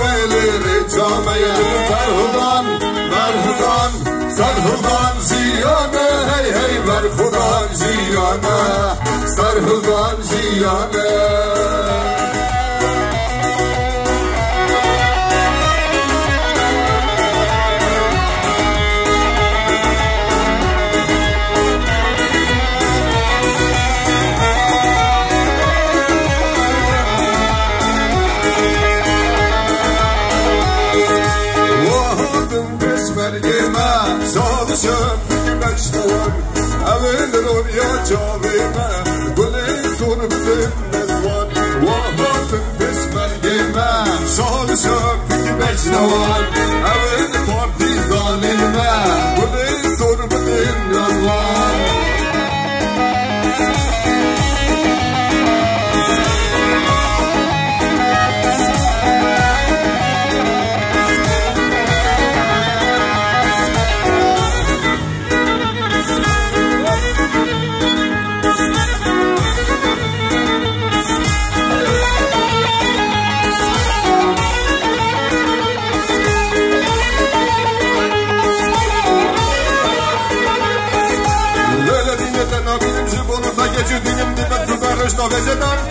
veyleri cameyelim Ferhudan, Merhudan, Serhudan ziyane hey hey Merhudan ziyane, Serhudan ziyane. Çalışım meşhur evin oraya çavime gülü sorup dinlezvan vahatın besmergime çalışım meşhur evin partizanime gülü sorup dinlezvan.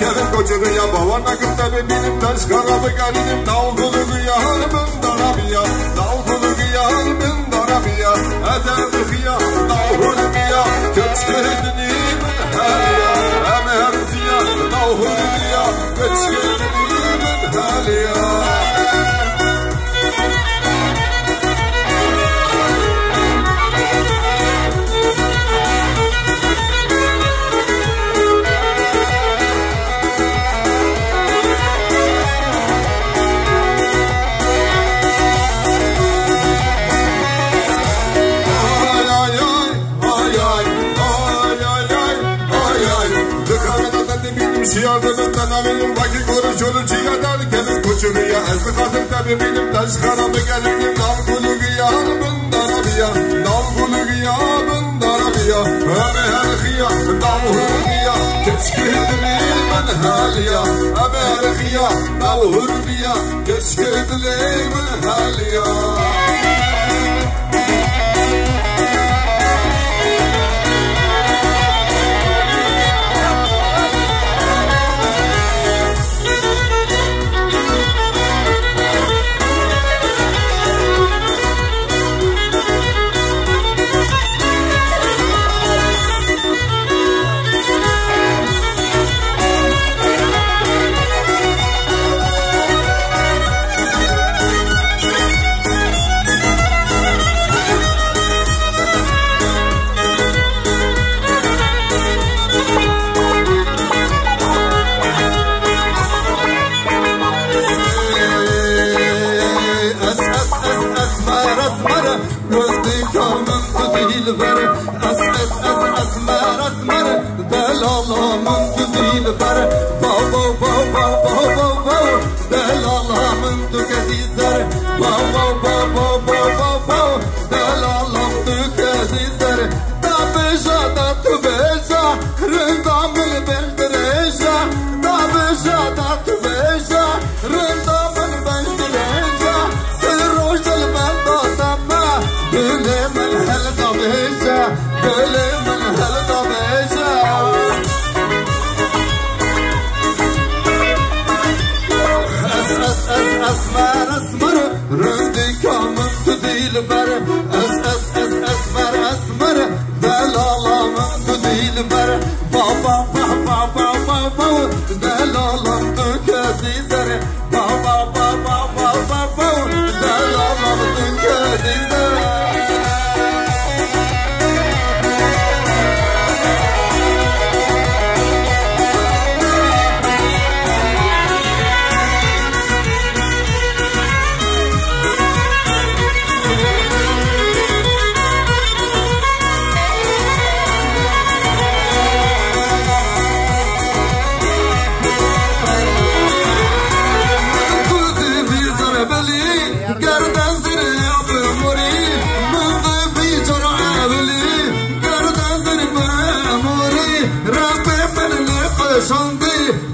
Kevin koçunu ya bavana kırtabi benim taş karabı gelinim Davgulu ya halımın darabiya Davgulu ya halımın darabiya Ederdi ya davgulu ya Köçkedinim haliya Emer ya davgulu ya Köçkedinim haliya. Şiyadımdan alayım vakit koru çolu çiğadar Kevin koçunu ya ezdi kadın tabi benim taş karamı gelinim Nalgulu gıyabın darabiya Nalgulu gıyabın darabiya Öme her gıya nalhur gıya Keşkidilimin haliya Öme her gıya nalhur gıya Keşkidilimin haliya.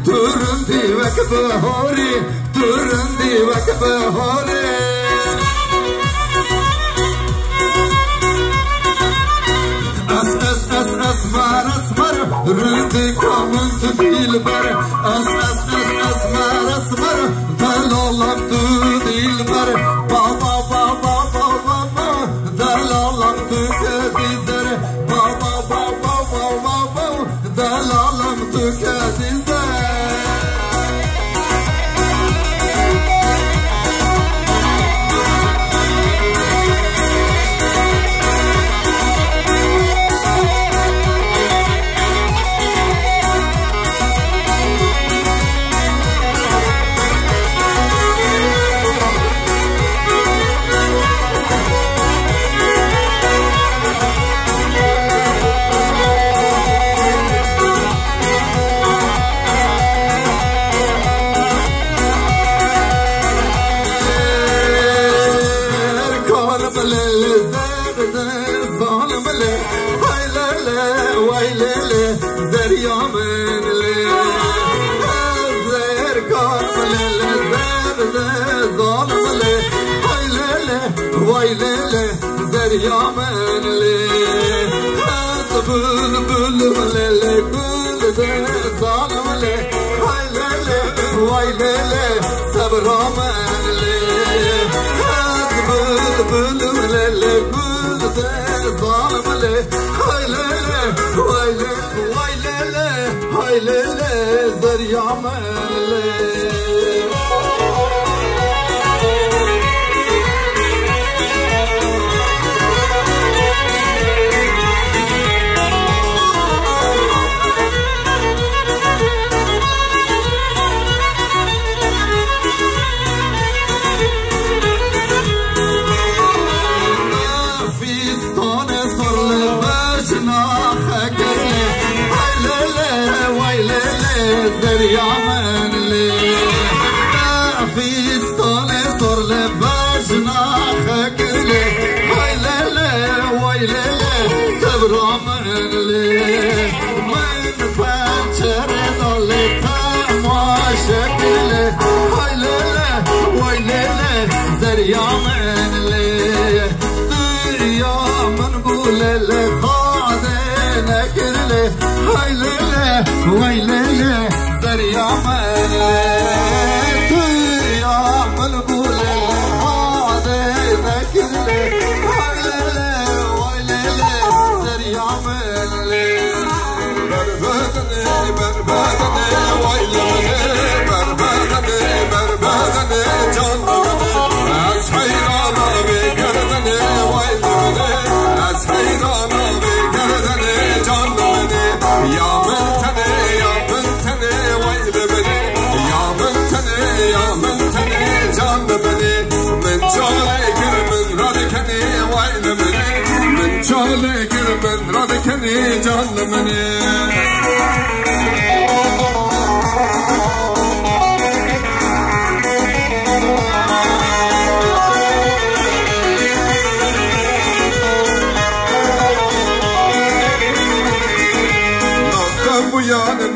Turun divek bahari برندی وک بهاره اسمر رندی کامن تو دیل بر اسمر دلالم تو دیل بر بابا دلالم تو کزیزر بابا دلالم تو کزیزر Yaman le, bul le, bul de zalim le, hay le, vay le, sabraman le, bul le, bul de zalim le, hay le, vay le, hay le, zaryaman le. Yaman le, Afistane sorle bajna khakle, hay le, vay le, sabraman le, men panchare dole tamashakle, hay le, vay le, zaryaman le, yaman bule le khade nakle, hay le, vay le. Yaman le, tu yaman bule, hade nakle, hay le, vay le, ser yaman le. Berbadane, vay le, berbadane, canımı, az hayrana ve gerdane, vay le, az hayrana ve gerdane, canımı, yaman tane. من رادكني جهنمني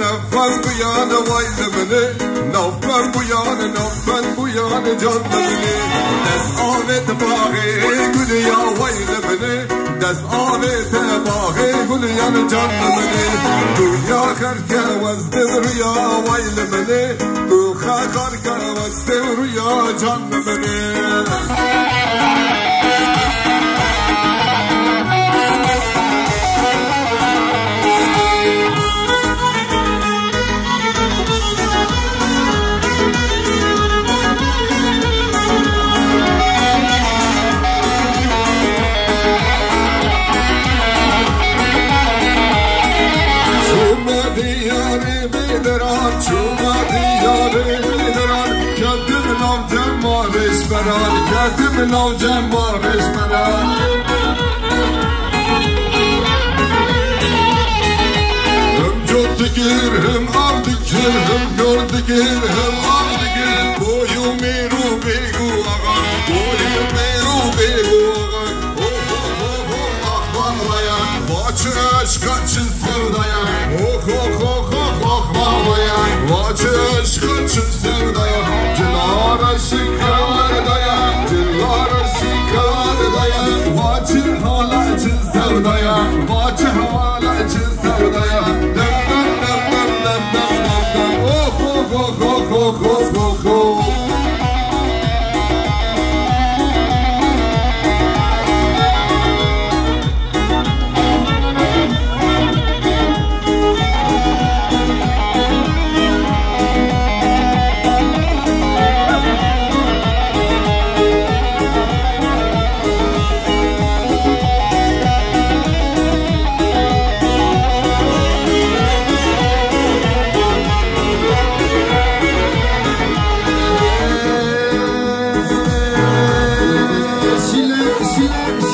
نفن بيان ويلمني نفن بيان جهنمني دست آمد باغي گل یا ويلمني دست آمد باغي گل یا جهنمني دنیا خرکه وزدم ریا ويلمني تو خرکه وزدم ریا جهنمني Kendim navcem var eşmeler Hem cotdikir hem avdikir hem gördikir hem avdikir Boyu meru begu ağa Boyu meru begu ağa Oh oh oh oh ah vahlaya Vaçı aşkaçın sevdaya Oh oh oh oh oh vahlaya Vaçı aşkaçın sevdaya Cenab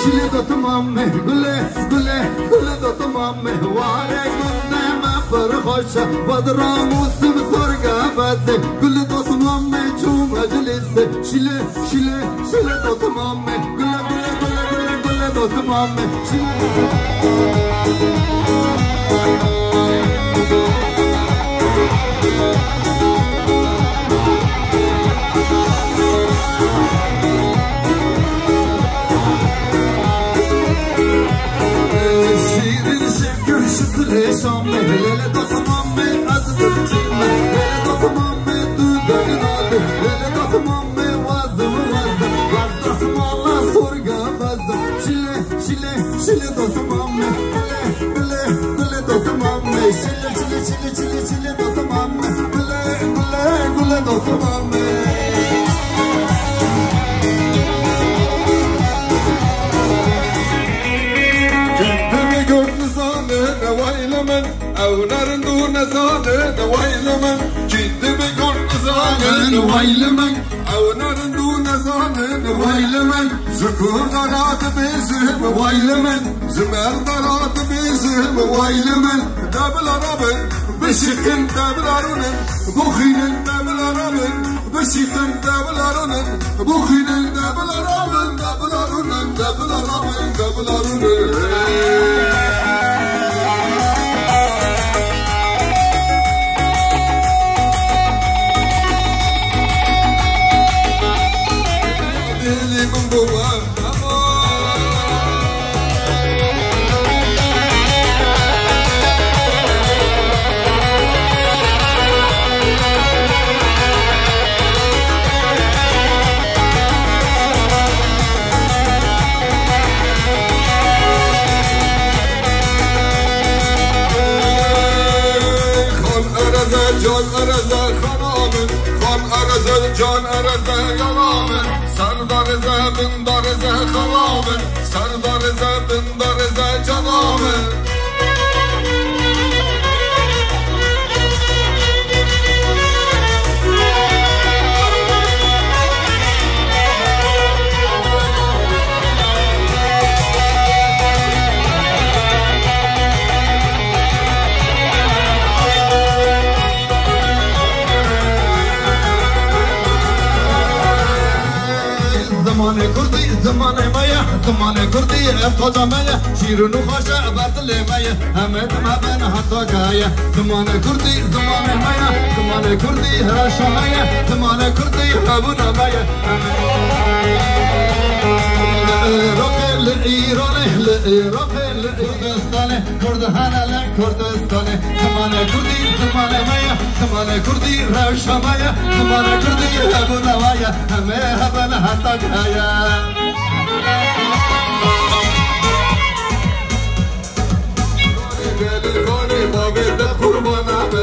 şile do tamam me gule gule gule do tamam me vare gunne me par hoşa vadramuzim sorga bade gule do tamam me çum meclise şile şile şile do tamam me gule gule gule gule gule do tamam me Şam me lele do tamam me azdır çime lele do tamam me tu daynadı lele do tamam me vazım vazım Allah sorga vazım şile şile şile do tamam me lele lele do tamam me şile şile şile şile şile do tamam me lele lele lele do tamam me أو نردون زانه ويلمن كنت بقول زانه ويلمن أو نردون زانه ويلمن زكور درات بيزهم ويلمن زمال درات بيزهم ويلمن دبل ربن بشكن دبل رنن بخين دبل ربن بشكن دبل رنن بخين دبل ربن دبل رنن دبل ربن دبل رنن Can arıza yalanın Sardarıza bindarıza kalamın Sardarıza bindarıza canamın زمانه مایا زمانه کردی ابتدا مایا شیرونو خوشه برتل مایا همه دمبن حتی جایا زمانه کردی زمانه مایا زمانه کردی هرشا مایا زمانه کردی حبونا مایا روکل ایرانه روکل کردستانه کردهانه کردستانه زمانه کردی زمانه مایا زمانه کردی هرشا مایا زمانه کردی حبونا مایا همه هبن حتی جایا Babette kurban abi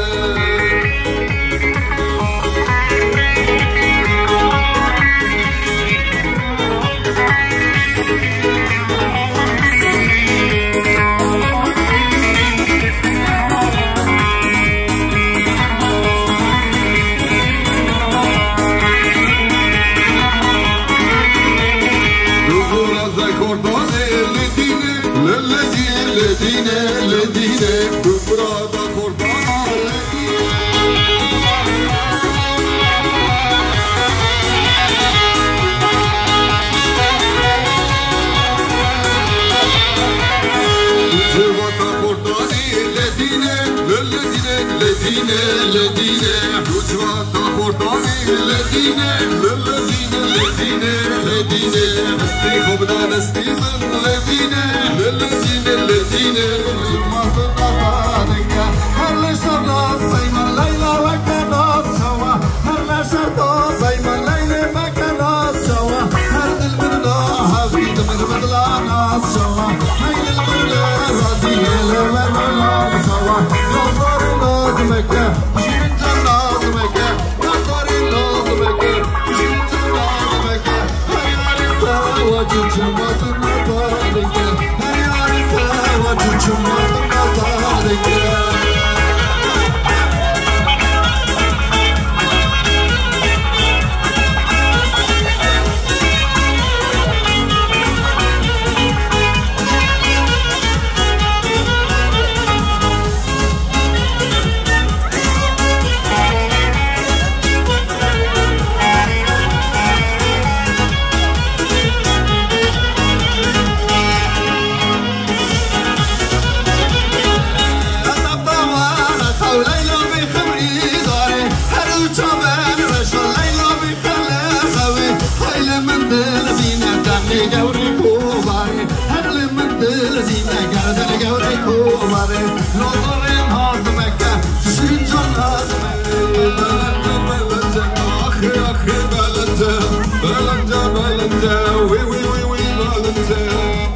گوری کوباره هرلی من دل زینه گردن گوری کوباره نظرین هازمکه شین جان هازمکه بلنجه بلنجه آخی آخی بلنجه بلنجه بلنجه وی وی وی وی بلنجه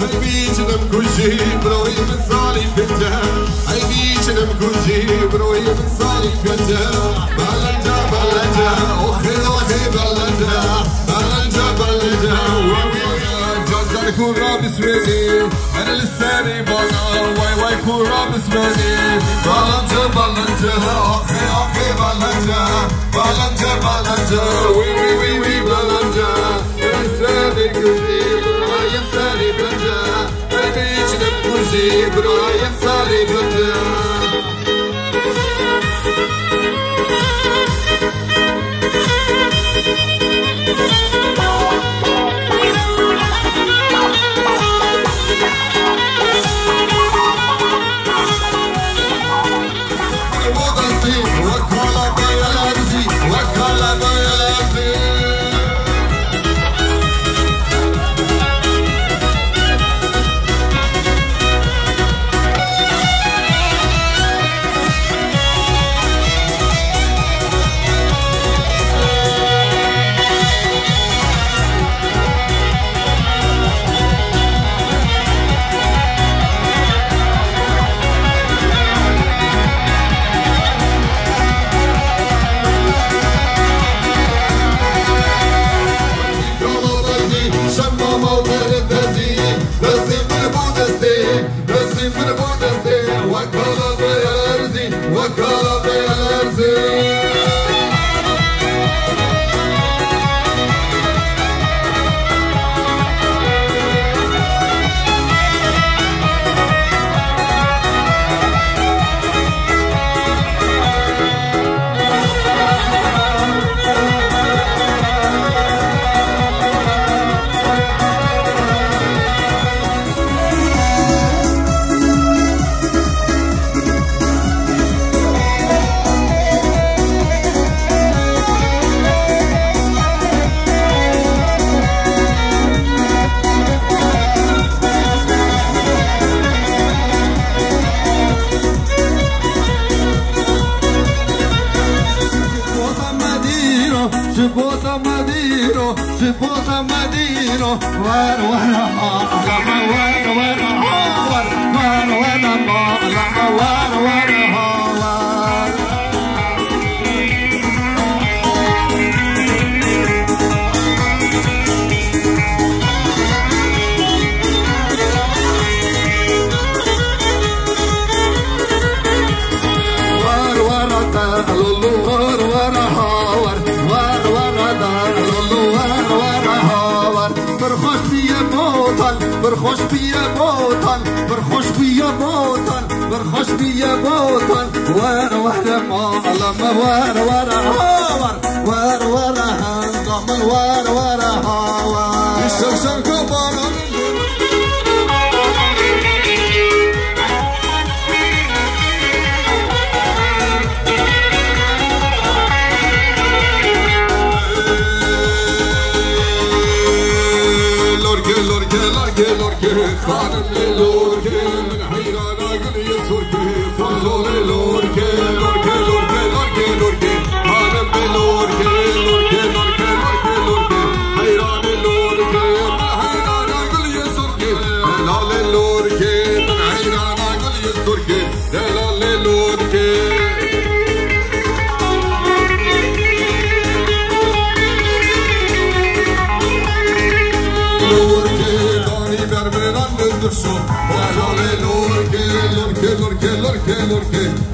ای بیچنم کجی بروی من سالی پنجه ای بیچنم کجی بروی من سالی پنجه بلنجه بلنجه آخی آخی بلنجه بلنجه بلنجه وی وی جزر کورا بسویدی من لسانی بانا وی وی کورا بسویدی بلنجه بلنجه آخی آخی بلنجه بلنجه بلنجه وی وی وی وی بلنجه لسانی کجی برای سالی پنجه ای بیچنم کجی برای سالی پنجه برخوش بیا بوتن برخوش بیا بوتن برخوش بیا بوتن ور ور معلم ور ور هاور ور ور هنگام ور ور هاور شرشر کبارم خانم لورکه من حیرانا گلی سرکه فضل لورکه لورکه لورکه لورکه لورکه خانم لورکه لورکه لورکه لورکه لورکه حیران لورکه من حیرانا گلی سرکه دلال لورکه من حیرانا گلی سرکه دلال لورکه Lorke, lorke, lorke, lorke, lorke, lorke.